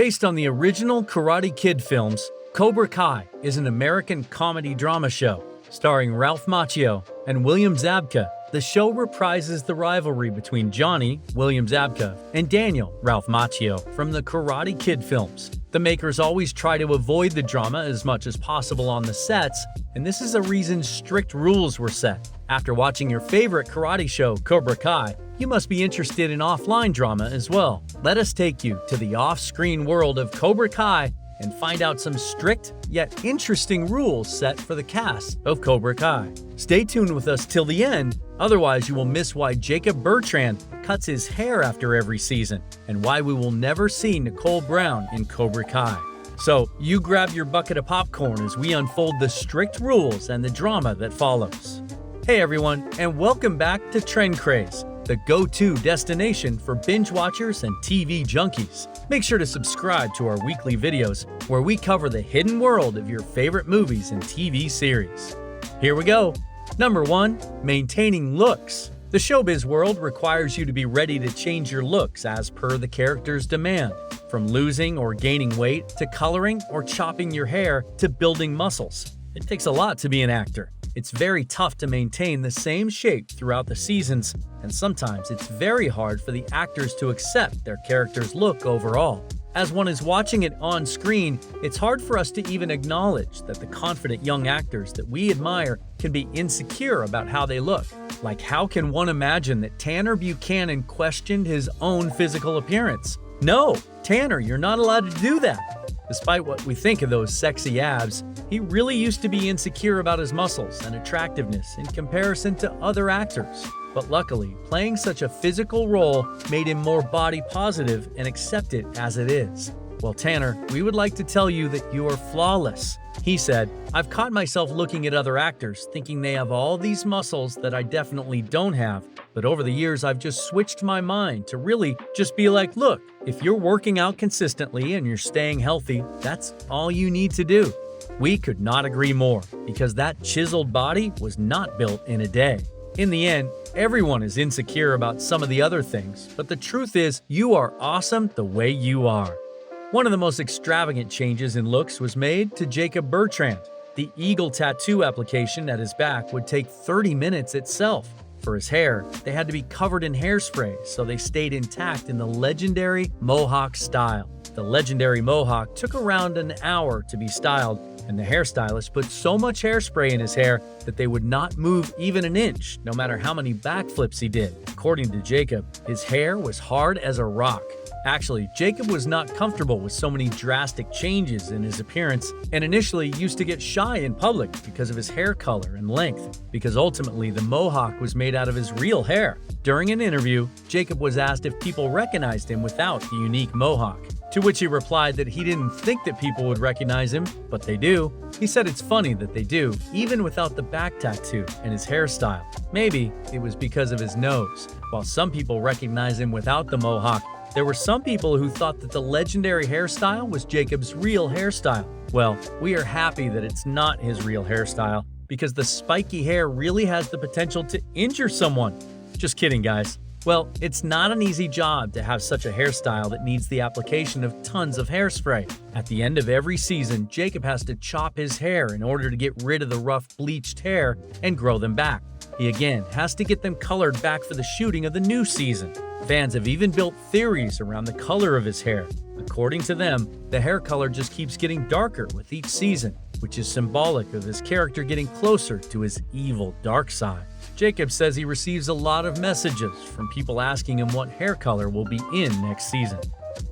Based on the original Karate Kid films, Cobra Kai is an American comedy drama show. Starring Ralph Macchio and William Zabka, the show reprises the rivalry between Johnny, William Zabka, and Daniel, Ralph Macchio, from the Karate Kid films. The makers always try to avoid the drama as much as possible on the sets, and this is a reason strict rules were set. After watching your favorite karate show, Cobra Kai, you must be interested in offline drama as well. Let us take you to the off-screen world of Cobra Kai and find out some strict yet interesting rules set for the cast of Cobra Kai. Stay tuned with us till the end, otherwise you will miss why Jacob Bertrand cuts his hair after every season and why we will never see Nichole Brown in Cobra Kai. So you grab your bucket of popcorn as we unfold the strict rules and the drama that follows. Hey everyone, and welcome back to Trendcraze, the go-to destination for binge watchers and TV junkies. Make sure to subscribe to our weekly videos where we cover the hidden world of your favorite movies and TV series. Here we go. Number 1. Maintaining looks. The showbiz world requires you to be ready to change your looks as per the character's demand. From losing or gaining weight to coloring or chopping your hair to building muscles. It takes a lot to be an actor. It's very tough to maintain the same shape throughout the seasons, and sometimes it's very hard for the actors to accept their character's look overall. As one is watching it on screen, it's hard for us to even acknowledge that the confident young actors that we admire can be insecure about how they look. Like, how can one imagine that Tanner Buchanan questioned his own physical appearance? No, Tanner, you're not allowed to do that. Despite what we think of those sexy abs, he really used to be insecure about his muscles and attractiveness in comparison to other actors. But luckily, playing such a physical role made him more body positive and accept it as it is. Well, Tanner, we would like to tell you that you are flawless. He said, "I've caught myself looking at other actors thinking they have all these muscles that I definitely don't have, but over the years I've just switched my mind to really just be like, look, if you're working out consistently and you're staying healthy, that's all you need to do." We could not agree more, because that chiseled body was not built in a day. In the end, everyone is insecure about some of the other things, but the truth is, you are awesome the way you are. One of the most extravagant changes in looks was made to Jacob Bertrand. The eagle tattoo application at his back would take 30 minutes itself. For his hair, they had to be covered in hairspray, so they stayed intact in the legendary Mohawk style. The legendary Mohawk took around an hour to be styled, and the hairstylist put so much hairspray in his hair that they would not move even an inch, no matter how many backflips he did. According to Jacob, his hair was hard as a rock. Actually, Jacob was not comfortable with so many drastic changes in his appearance and initially used to get shy in public because of his hair color and length, because ultimately the Mohawk was made out of his real hair. During an interview, Jacob was asked if people recognized him without the unique Mohawk, to which he replied that he didn't think that people would recognize him, but they do. He said it's funny that they do, even without the back tattoo and his hairstyle. Maybe it was because of his nose. While some people recognize him without the Mohawk, there were some people who thought that the legendary hairstyle was Jacob's real hairstyle. Well, we are happy that it's not his real hairstyle, because the spiky hair really has the potential to injure someone. Just kidding, guys. Well, it's not an easy job to have such a hairstyle that needs the application of tons of hairspray. At the end of every season, Jacob has to chop his hair in order to get rid of the rough bleached hair and grow them back. He again has to get them colored back for the shooting of the new season. Fans have even built theories around the color of his hair. According to them, the hair color just keeps getting darker with each season, which is symbolic of his character getting closer to his evil dark side. Jacob says he receives a lot of messages from people asking him what hair color will be in next season.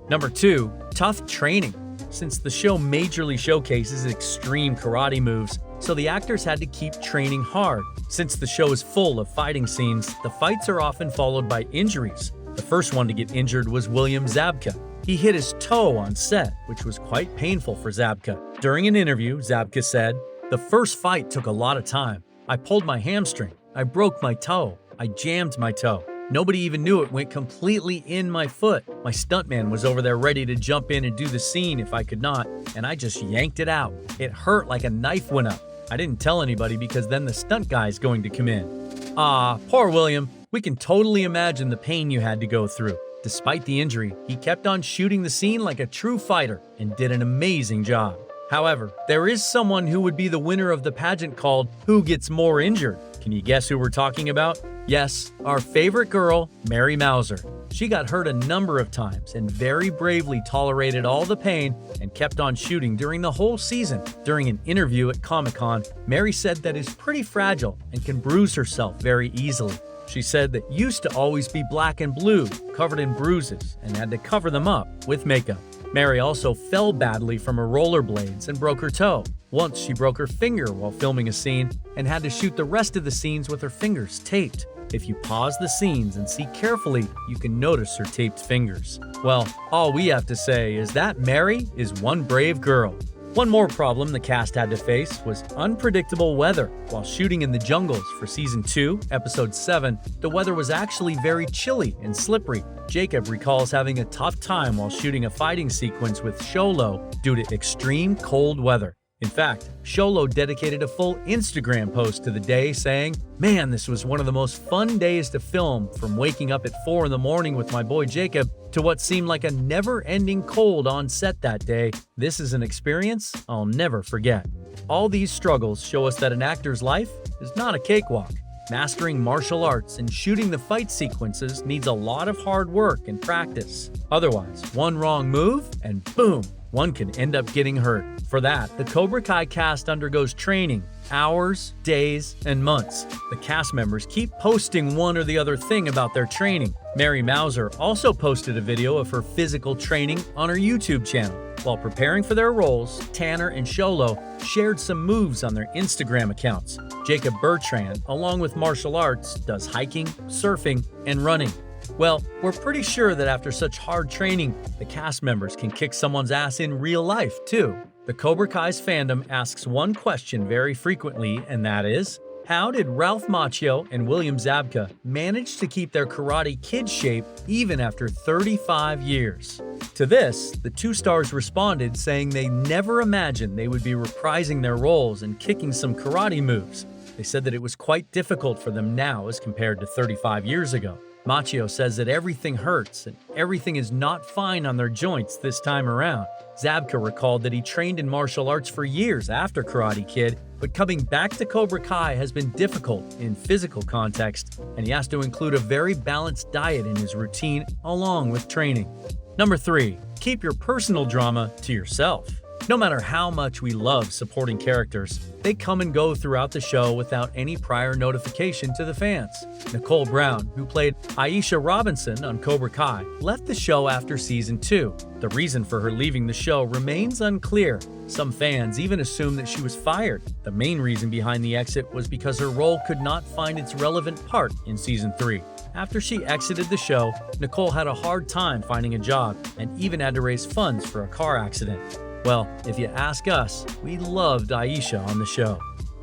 Number 2. Tough training. Since the show majorly showcases extreme karate moves, so the actors had to keep training hard. Since the show is full of fighting scenes, the fights are often followed by injuries. The first one to get injured was William Zabka. He hit his toe on set, which was quite painful for Zabka. During an interview, Zabka said, "The first fight took a lot of time. I pulled my hamstring. I broke my toe. I jammed my toe. Nobody even knew it went completely in my foot. My stuntman was over there ready to jump in and do the scene if I could not, and I just yanked it out. It hurt like a knife went up. I didn't tell anybody because then the stunt guy's going to come in." Ah, poor William. We can totally imagine the pain you had to go through. Despite the injury, he kept on shooting the scene like a true fighter and did an amazing job. However, there is someone who would be the winner of the pageant called Who Gets More Injured. Can you guess who we're talking about? Yes, our favorite girl, Mary Mauser. She got hurt a number of times and very bravely tolerated all the pain and kept on shooting during the whole season. During an interview at Comic-Con, Mary said that is pretty fragile and can bruise herself very easily. She said that used to always be black and blue, covered in bruises, and had to cover them up with makeup. Mary also fell badly from her rollerblades and broke her toe. Once she broke her finger while filming a scene and had to shoot the rest of the scenes with her fingers taped. If you pause the scenes and see carefully, you can notice her taped fingers. Well, all we have to say is that Mary is one brave girl. One more problem the cast had to face was unpredictable weather. While shooting in the jungles for Season 2, Episode 7, the weather was actually very chilly and slippery. Jacob recalls having a tough time while shooting a fighting sequence with Xolo due to extreme cold weather. In fact, Xolo dedicated a full Instagram post to the day saying, "Man, this was one of the most fun days to film, from waking up at 4 in the morning with my boy Jacob to what seemed like a never-ending cold on set that day. This is an experience I'll never forget." All these struggles show us that an actor's life is not a cakewalk. Mastering martial arts and shooting the fight sequences needs a lot of hard work and practice. Otherwise, one wrong move and boom, one can end up getting hurt. For that, the Cobra Kai cast undergoes training, hours, days, and months. The cast members keep posting one or the other thing about their training. Mary Mauser also posted a video of her physical training on her YouTube channel. While preparing for their roles, Tanner and Xolo shared some moves on their Instagram accounts. Jacob Bertrand, along with martial arts, does hiking, surfing, and running. Well, we're pretty sure that after such hard training, the cast members can kick someone's ass in real life, too. The Cobra Kai's fandom asks one question very frequently, and that is, how did Ralph Macchio and William Zabka manage to keep their Karate Kid shape even after 35 years? To this, the two stars responded saying they never imagined they would be reprising their roles and kicking some karate moves. They said that it was quite difficult for them now as compared to 35 years ago. Macchio says that everything hurts and everything is not fine on their joints this time around. Zabka recalled that he trained in martial arts for years after Karate Kid, but coming back to Cobra Kai has been difficult in physical context, and he has to include a very balanced diet in his routine along with training. Number 3. Keep your personal drama to yourself. No matter how much we love supporting characters, they come and go throughout the show without any prior notification to the fans. Nichole Brown, who played Aisha Robinson on Cobra Kai, left the show after Season 2. The reason for her leaving the show remains unclear. Some fans even assume that she was fired. The main reason behind the exit was because her role could not find its relevant part in Season 3. After she exited the show, Nichole had a hard time finding a job and even had to raise funds for a car accident. Well, if you ask us, we loved Aisha on the show.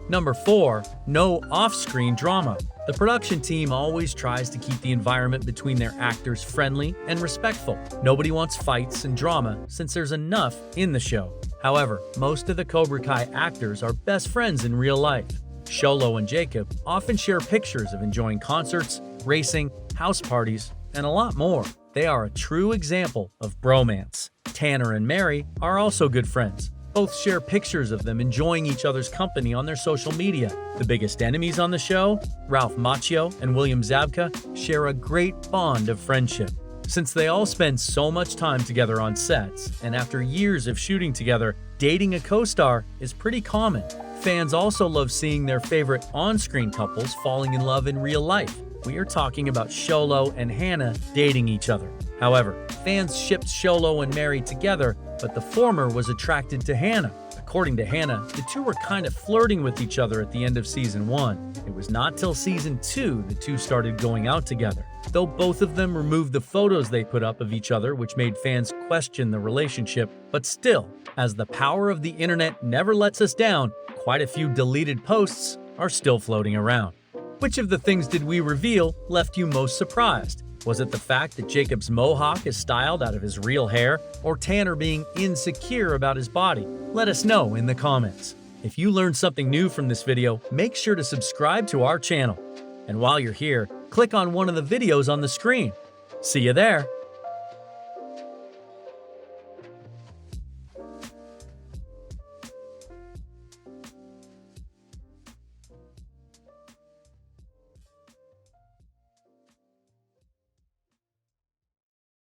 Number 4. No off-screen drama. The production team always tries to keep the environment between their actors friendly and respectful. Nobody wants fights and drama since there's enough in the show. However, most of the Cobra Kai actors are best friends in real life. Xolo and Jacob often share pictures of enjoying concerts, racing, house parties, and a lot more. They are a true example of bromance. Tanner and Mary are also good friends. Both share pictures of them enjoying each other's company on their social media. The biggest enemies on the show, Ralph Macchio and William Zabka, share a great bond of friendship. Since they all spend so much time together on sets, and after years of shooting together, dating a co-star is pretty common. Fans also love seeing their favorite on-screen couples falling in love in real life. We are talking about Xolo and Hannah dating each other. However, fans shipped Xolo and Mary together, but the former was attracted to Hannah. According to Hannah, the two were kind of flirting with each other at the end of Season 1. It was not till Season 2 the two started going out together. Though both of them removed the photos they put up of each other, which made fans question the relationship, but still, as the power of the internet never lets us down, quite a few deleted posts are still floating around. Which of the things did we reveal left you most surprised? Was it the fact that Jacob's mohawk is styled out of his real hair, or Tanner being insecure about his body? Let us know in the comments. If you learned something new from this video, make sure to subscribe to our channel. And while you're here, click on one of the videos on the screen. See you there!